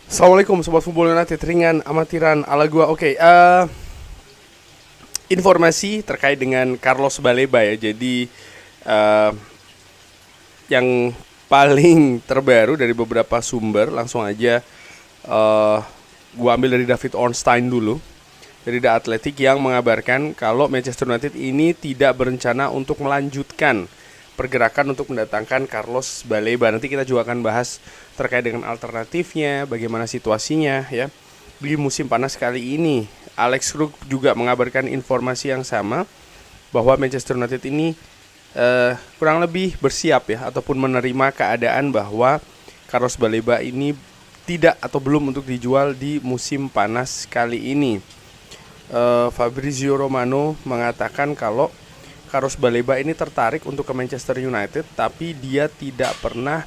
Assalamualaikum Sobat Football United, ringan amatiran ala gua. Oke, informasi terkait dengan Carlos Baleba ya. Jadi eh, yang paling terbaru dari beberapa sumber, langsung aja gua ambil dari David Ornstein dulu, dari The Athletic, yang mengabarkan kalau Manchester United ini tidak berencana untuk melanjutkan pergerakan untuk mendatangkan Carlos Baleba. Nanti kita juga akan bahas terkait dengan alternatifnya, bagaimana situasinya ya di musim panas kali ini. Alex Krug juga mengabarkan informasi yang sama, bahwa Manchester United ini kurang lebih bersiap ya, ataupun menerima keadaan bahwa Carlos Baleba ini tidak atau belum untuk dijual di musim panas kali ini. Fabrizio Romano mengatakan kalau Carlos Baleba ini tertarik untuk ke Manchester United, tapi dia tidak pernah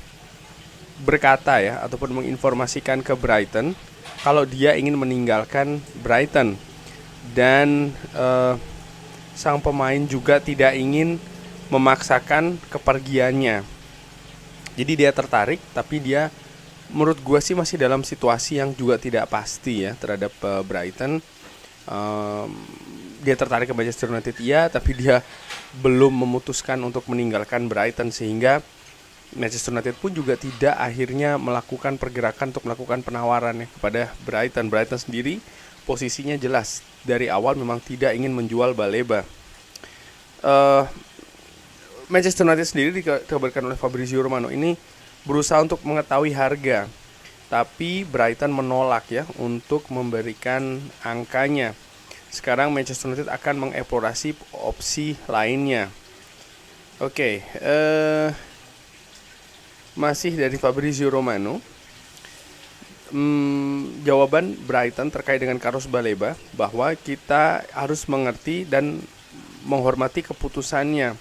berkata ya, ataupun menginformasikan ke Brighton kalau dia ingin meninggalkan Brighton. Dan sang pemain juga tidak ingin memaksakan kepergiannya. Jadi dia tertarik, tapi dia menurut gue sih masih dalam situasi yang juga tidak pasti ya terhadap Brighton. Dia tertarik ke Manchester United iya, tapi dia belum memutuskan untuk meninggalkan Brighton, sehingga Manchester United pun juga tidak akhirnya melakukan pergerakan untuk melakukan penawaran ya kepada Brighton. Brighton sendiri posisinya jelas dari awal memang tidak ingin menjual Baleba. Manchester United sendiri dikabarkan oleh Fabrizio Romano ini berusaha untuk mengetahui harga, tapi Brighton menolak ya untuk memberikan angkanya. Sekarang Manchester United akan mengeksplorasi opsi lainnya. Oke, masih dari Fabrizio Romano. Jawaban Brighton terkait dengan Carlos Baleba, bahwa kita harus mengerti dan menghormati keputusannya.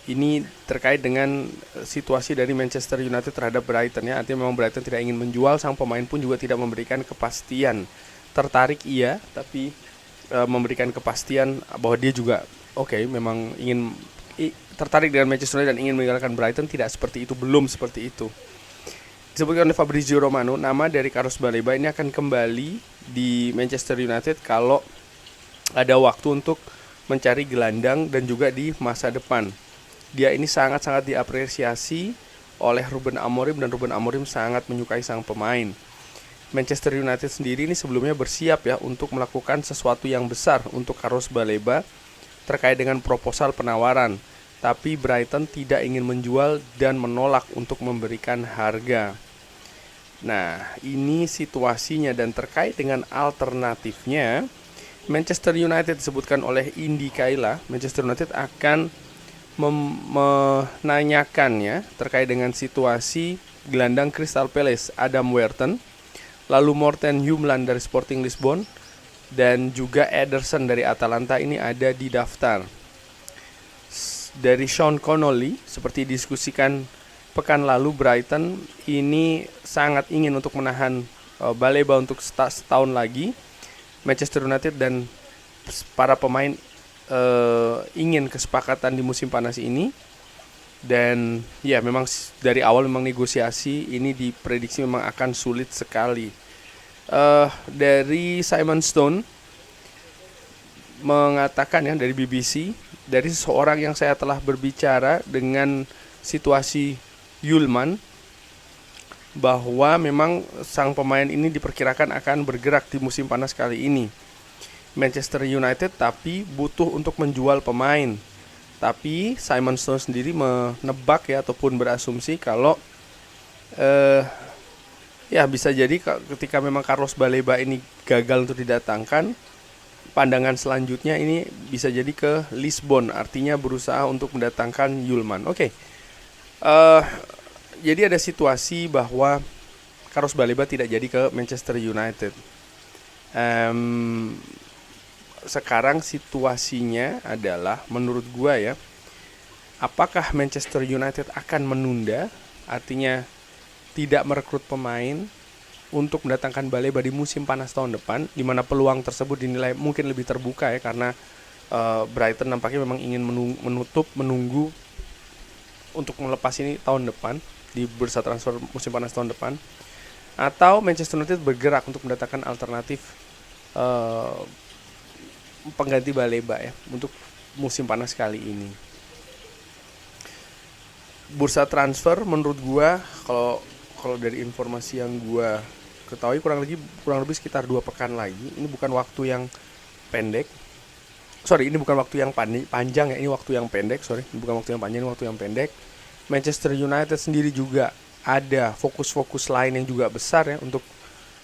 Ini terkait dengan situasi dari Manchester United terhadap Brighton ya. Artinya memang Brighton tidak ingin menjual, sang pemain pun juga tidak memberikan kepastian. Tertarik iya, tapi memberikan kepastian bahwa dia juga memang ingin tertarik dengan Manchester United dan ingin meninggalkan Brighton tidak seperti itu, belum seperti itu. Disebutkan oleh Fabrizio Romano, nama dari Carlos Baleba ini akan kembali di Manchester United kalau ada waktu untuk mencari gelandang dan juga di masa depan. Dia ini sangat-sangat diapresiasi oleh Ruben Amorim, dan Ruben Amorim sangat menyukai sang pemain. Manchester United sendiri ini sebelumnya bersiap ya untuk melakukan sesuatu yang besar untuk Carlos Baleba terkait dengan proposal penawaran, tapi Brighton tidak ingin menjual dan menolak untuk memberikan harga. Nah, ini situasinya. Dan terkait dengan alternatifnya, Manchester United disebutkan oleh Indy Kaila, Manchester United akan menanyakan ya terkait dengan situasi gelandang Crystal Palace Adam Wharton, lalu Morten Hjulmand dari Sporting Lisbon, dan juga Ederson dari Atalanta ini ada di daftar. Dari Sean Connolly, seperti diskusikan pekan lalu, Brighton ini sangat ingin untuk menahan Baleba untuk setahun lagi. Manchester United dan para pemain ingin kesepakatan di musim panas ini. Dan ya memang dari awal memang negosiasi ini diprediksi memang akan sulit sekali. Dari Simon Stone mengatakan ya, dari BBC, dari seseorang yang saya telah berbicara dengan situasi Hjulmand, bahwa memang sang pemain ini diperkirakan akan bergerak di musim panas kali ini. Manchester United tapi butuh untuk menjual pemain. Tapi Simon Stone sendiri menebak ya, ataupun berasumsi kalau ya bisa jadi ketika memang Carlos Baleba ini gagal untuk didatangkan, pandangan selanjutnya ini bisa jadi ke Lisbon, artinya berusaha untuk mendatangkan Hjulmand. Jadi ada situasi bahwa Carlos Baleba tidak jadi ke Manchester United. Sekarang situasinya adalah, menurut gua ya, apakah Manchester United akan menunda, artinya tidak merekrut pemain untuk mendatangkan Baleba di musim panas tahun depan, di mana peluang tersebut dinilai mungkin lebih terbuka ya, karena Brighton nampaknya memang ingin menunggu untuk melepas ini tahun depan di bursa transfer musim panas tahun depan. atau Manchester United bergerak untuk mendatangkan alternatif eh, pengganti Baleba ya untuk musim panas kali ini. Bursa transfer menurut gua, kalau kalau dari informasi yang gua ketahui, kurang lebih sekitar 2 pekan lagi. Ini bukan waktu yang pendek. Sorry, ini bukan waktu yang panjang ya. Ini waktu yang pendek. Sorry, ini bukan waktu yang panjang, ini waktu yang pendek. Manchester United sendiri juga ada fokus-fokus lain yang juga besar ya untuk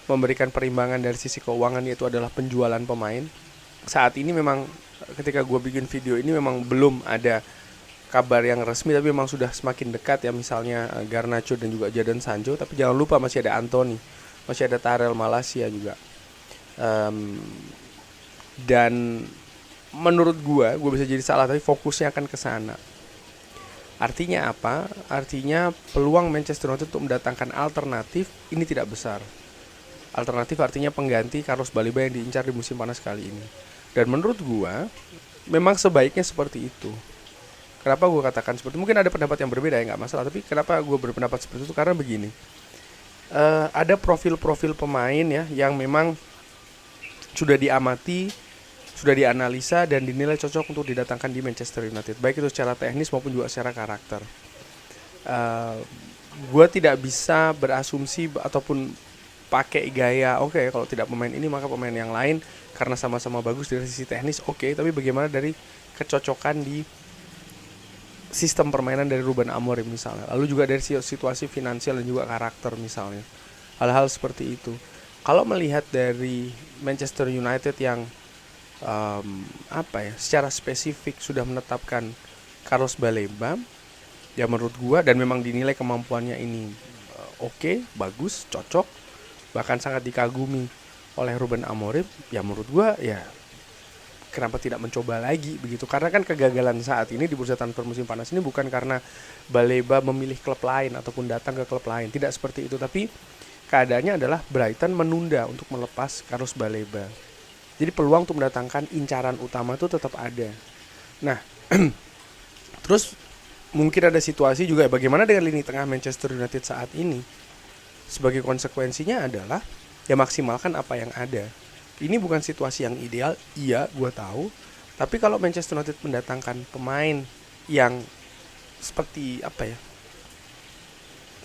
memberikan perimbangan dari sisi keuangan, yaitu adalah penjualan pemain. Saat ini memang ketika gue bikin video ini memang belum ada kabar yang resmi, tapi memang sudah semakin dekat ya, misalnya Garnacho dan juga Jadon Sancho. Tapi jangan lupa masih ada Anthony, masih ada Tyrell Malacia juga. Dan menurut gue bisa jadi salah, tapi fokusnya akan ke sana. Artinya apa? Artinya peluang Manchester United untuk mendatangkan alternatif ini tidak besar. Alternatif artinya pengganti Carlos Baleba yang diincar di musim panas kali ini. Dan menurut gue memang sebaiknya seperti itu. Kenapa gue katakan seperti itu? Mungkin ada pendapat yang berbeda ya, nggak masalah. Tapi kenapa gue berpendapat seperti itu? Karena begini, ada profil-profil pemain ya yang memang sudah diamati, sudah dianalisa dan dinilai cocok untuk didatangkan di Manchester United, baik itu secara teknis maupun juga secara karakter. Gue tidak bisa berasumsi ataupun pakai gaya oke, kalau tidak pemain ini maka pemain yang lain karena sama-sama bagus dari sisi teknis, oke, tapi bagaimana dari kecocokan di sistem permainan dari Ruben Amorim misalnya, lalu juga dari situasi finansial dan juga karakter misalnya, hal-hal seperti itu. Kalau melihat dari Manchester United yang secara spesifik sudah menetapkan Carlos Baleba, ya menurut gua, dan memang dinilai kemampuannya ini oke, bagus, cocok, bahkan sangat dikagumi oleh Ruben Amorim, ya menurut gua ya kenapa tidak mencoba lagi begitu. Karena kan kegagalan saat ini di bursa transfer musim panas ini bukan karena Baleba memilih klub lain ataupun datang ke klub lain, tidak seperti itu, tapi keadaannya adalah Brighton menunda untuk melepas Carlos Baleba. Jadi peluang untuk mendatangkan incaran utama itu tetap ada. Nah, terus mungkin ada situasi juga bagaimana dengan lini tengah Manchester United saat ini. Sebagai konsekuensinya adalah ya maksimalkan apa yang ada. Ini bukan situasi yang ideal, iya gue tahu. Tapi kalau Manchester United mendatangkan pemain yang seperti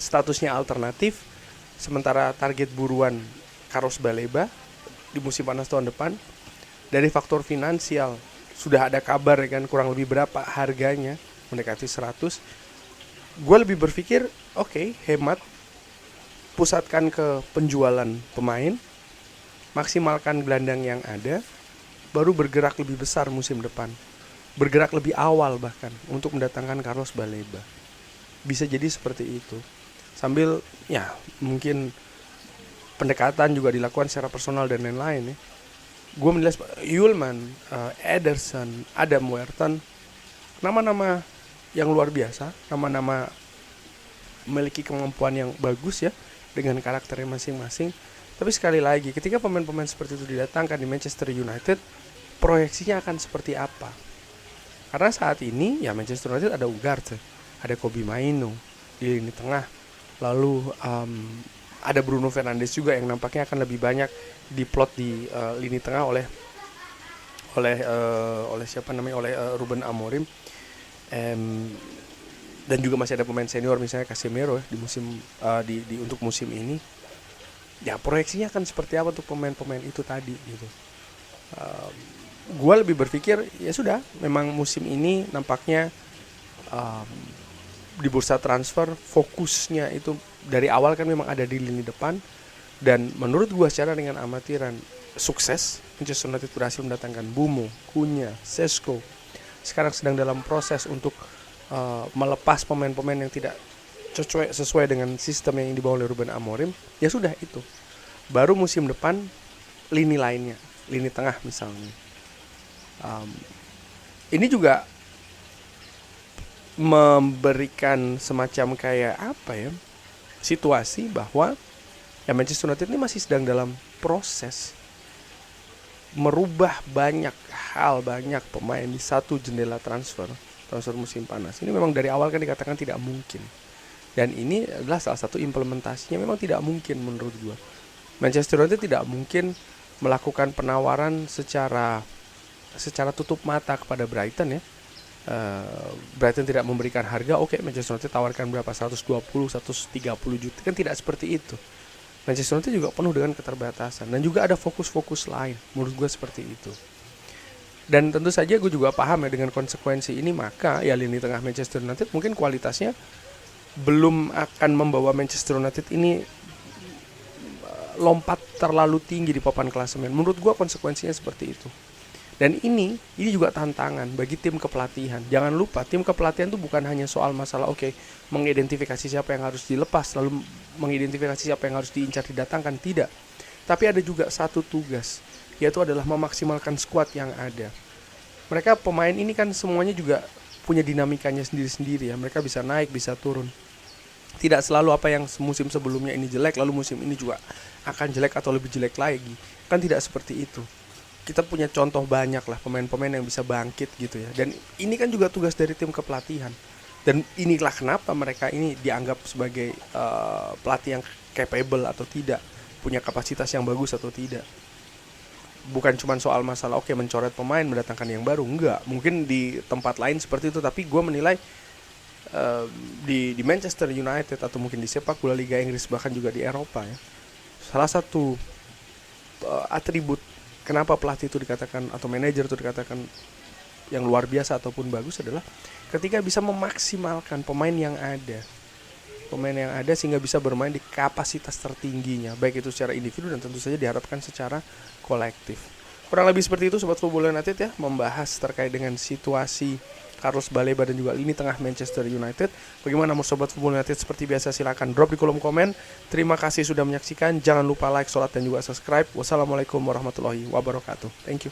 statusnya alternatif, sementara target buruan Carlos Baleba di musim panas tahun depan, dari faktor finansial sudah ada kabar kan kurang lebih berapa harganya, mendekati 100. Gue lebih berpikir oke, hemat, pusatkan ke penjualan pemain, maksimalkan gelandang yang ada, baru bergerak lebih besar musim depan, bergerak lebih awal bahkan untuk mendatangkan Carlos Baleba. Bisa jadi seperti itu, sambil ya mungkin pendekatan juga dilakukan secara personal dan lain-lain ya. Gue menilai Yulman, Ederson, Adam Werton, nama-nama yang luar biasa, nama-nama memiliki kemampuan yang bagus ya dengan karakternya masing-masing. Tapi sekali lagi, ketika pemain-pemain seperti itu didatangkan di Manchester United, proyeksinya akan seperti apa? Karena saat ini ya Manchester United ada Ugarte, ada Kobbie Mainoo di lini tengah, lalu ada Bruno Fernandes juga yang nampaknya akan lebih banyak diplot di lini tengah oleh Ruben Amorim. Dan juga masih ada pemain senior misalnya Casemiro ya, untuk musim ini. Ya proyeksinya akan seperti apa untuk pemain-pemain itu tadi gitu. Gue lebih berpikir ya sudah, memang musim ini nampaknya di bursa transfer fokusnya itu dari awal kan memang ada di lini depan. Dan menurut gue secara dengan amatiran sukses, Manchester United berhasil mendatangkan Bumo, Cunha, Sesko. Sekarang sedang dalam proses untuk melepas pemain-pemain yang tidak sesuai dengan sistem yang dibawa oleh Ruben Amorim. Ya sudah itu. Baru musim depan lini lainnya, lini tengah misalnya. Ini juga memberikan semacam kayak situasi bahwa ya Manchester United ini masih sedang dalam proses merubah banyak hal, banyak pemain di satu jendela transfer musim panas. Ini memang dari awal kan dikatakan tidak mungkin. Dan ini adalah salah satu implementasinya. Memang tidak mungkin menurut gue. Manchester United tidak mungkin melakukan penawaran secara tutup mata kepada Brighton ya. Brighton tidak memberikan harga, oke, Manchester United tawarkan berapa, 120, 130 juta. Kan tidak seperti itu. Manchester United juga penuh dengan keterbatasan. Dan juga ada fokus-fokus lain. Menurut gue seperti itu. Dan tentu saja gue juga paham ya dengan konsekuensi ini, maka ya lini tengah Manchester United mungkin kualitasnya belum akan membawa Manchester United ini lompat terlalu tinggi di papan klasemen. Menurut gue konsekuensinya seperti itu. Dan ini juga tantangan bagi tim kepelatihan. Jangan lupa, tim kepelatihan itu bukan hanya soal masalah mengidentifikasi siapa yang harus dilepas, lalu mengidentifikasi siapa yang harus diincar didatangkan, tidak. Tapi ada juga satu tugas, yaitu adalah memaksimalkan skuad yang ada. Mereka pemain ini kan semuanya juga punya dinamikanya sendiri-sendiri ya. Mereka bisa naik, bisa turun. Tidak selalu apa yang musim sebelumnya ini jelek, lalu musim ini juga akan jelek atau lebih jelek lagi. Kan tidak seperti itu. Kita punya contoh banyak lah pemain-pemain yang bisa bangkit gitu ya. Dan ini kan juga tugas dari tim kepelatihan. Dan inilah kenapa mereka ini dianggap sebagai pelatih yang capable atau tidak, punya kapasitas yang bagus atau tidak. Bukan cuma soal masalah mencoret pemain, mendatangkan yang baru, enggak. Mungkin di tempat lain seperti itu, tapi gue menilai di Manchester United atau mungkin di sepak bola Liga Inggris, bahkan juga di Eropa ya, salah satu atribut kenapa pelatih itu dikatakan atau manajer itu dikatakan yang luar biasa ataupun bagus adalah ketika bisa memaksimalkan pemain yang ada sehingga bisa bermain di kapasitas tertingginya, baik itu secara individu dan tentu saja diharapkan secara kolektif. Kurang lebih seperti itu Sobat Football United ya, membahas terkait dengan situasi Carlos Baleba dan juga lini tengah Manchester United. Bagaimana menurut Sobat Football United? Seperti biasa silakan drop di kolom komen. Terima kasih sudah menyaksikan. Jangan lupa like, share, dan juga subscribe. Wassalamualaikum warahmatullahi wabarakatuh. Thank you.